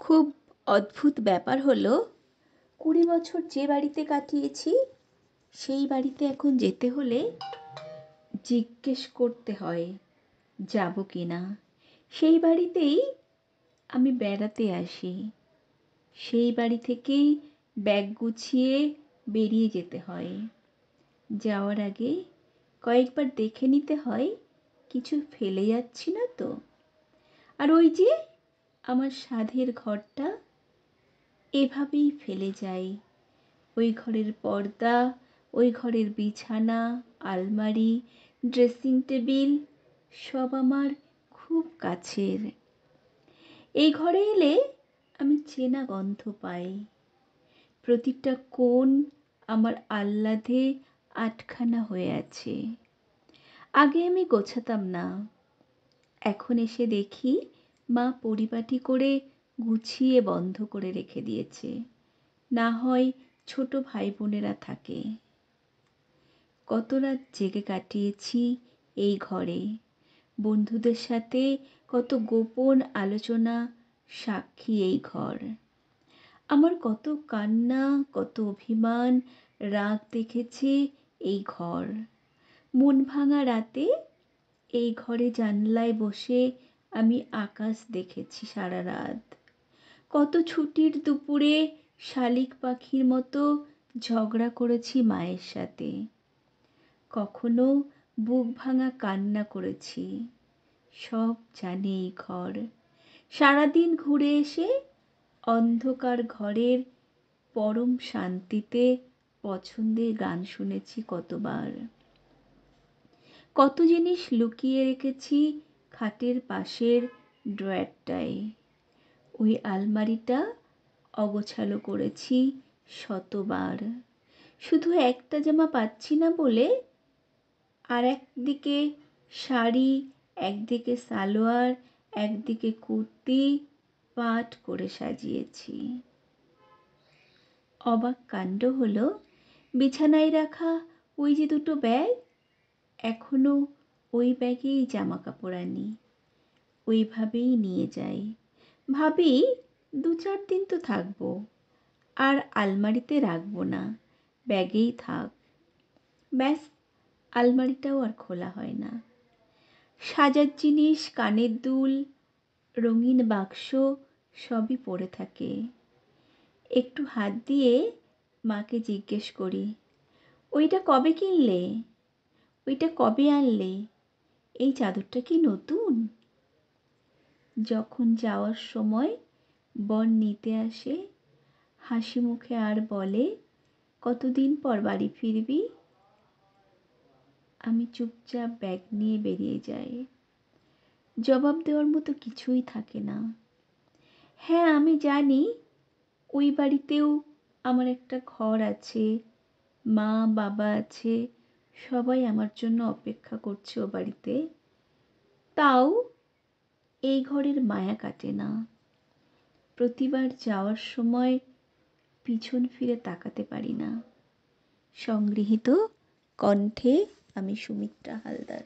খুব অদ্ভুত ব্যাপার হলো 20 বছর যে বাড়িতে কাটিয়েছি সেই বাড়িতে এখন যেতে হলে জিজ্ঞেস করতে হয় যাব কি না। সেই বাড়িতেই আমি বেড়াতে আসি, সেই বাড়ি থেকেই ব্যাগ গুছিয়ে বেরিয়ে যেতে হয়। যাওয়ার আগে কয়েকবার দেখে নিতে হয় কিছু ফেলে যাচ্ছি না তো। আর ওই যে আমার সাধের ঘরটা এভাবেই ফেলে যাই। ওই ঘরের পর্দা, ওই ঘরের বিছানা, আলমারি, ড্রেসিং টেবিল সব আমার খুব কাছের। এই ঘরে এলে আমি চেনা গন্ধ পাই। প্রতিটা কোণ আমার আহ্লাদে আটখানা হয়ে আছে। আগে আমি গোছাতাম না, এখন এসে দেখি মা পরিপাটি করে গুছিয়ে বন্ধ করে রেখে দিয়েছে। না হয় ছোট ভাই বোনেরা থাকে। কত রাত জেগে কাটিয়েছি এই ঘরে, বন্ধুদের সাথে কত গোপন আলোচনা সাক্ষী এই ঘর। আমার কত কান্না, কত অভিমান, রাগ দেখেছে এই ঘর। মন ভাঙা রাতে এই ঘরে জানলায় বসে আমি আকাশ দেখেছি সারা রাত। কত ছুটির দুপুরে শালিক পাখির মতো ঝগড়া করেছি মায়ের সাথে। কখনো বুক ভাঙা কান্না করেছি। সব জানে এই ঘর। সারাদিন ঘুরে এসে অন্ধকার ঘরের পরম শান্তিতে পছন্দের গান শুনেছি কতবার। কত জিনিস লুকিয়ে রেখেছি খাটের পাশের ড্রয়ারটায়। ওই আলমারিটা অগোছালো করেছি শতবার। শুধু একটা জামা পাচ্ছি না বলে আর একদিকে শাড়ি, একদিকে সালোয়ার, একদিকে কুর্তি পাট করে সাজিয়েছি। অবাক কাণ্ড হলো বিছানায় রাখা ওই যে দুটো ব্যাগ, এখনো ওই ব্যাগেই জামা কাপড় আনি, ওইভাবেই নিয়ে যাই। ভাবি 2-4 দিন তো থাকবো, আর আলমারিতে রাখবো না, ব্যাগেই থাক। ব্যাস, আলমারিটাও আর খোলা হয় না। সাজার জিনিস, কানের দুল, রঙিন বাক্স সবই পড়ে থাকে। একটু হাত দিয়ে মাকে জিজ্ঞেস করি, ওইটা কবে কিনলে? ওইটা কবে আনলে? এই চাদরটা কি নতুন? যখন যাওয়ার সময় বর নিতে আসে, হাসি মুখে আর বলে, কতদিন পর বাড়ি ফিরবি? আমি চুপচাপ ব্যাগ নিয়ে বেরিয়ে যাই। জবাব দেওয়ার মতো কিছুই থাকে না। হ্যাঁ, আমি জানি ওই বাড়িতেও আমার একটা ঘর আছে, মা বাবা আছে, সবাই আমার জন্য অপেক্ষা করছে ও বাড়িতে। তাও এই ঘরের মায়া কাটে না। প্রতিবার যাওয়ার সময় পিছন ফিরে তাকাতে পারি না। সংগৃহীত, কণ্ঠে আমি সুমিত্রা হালদার।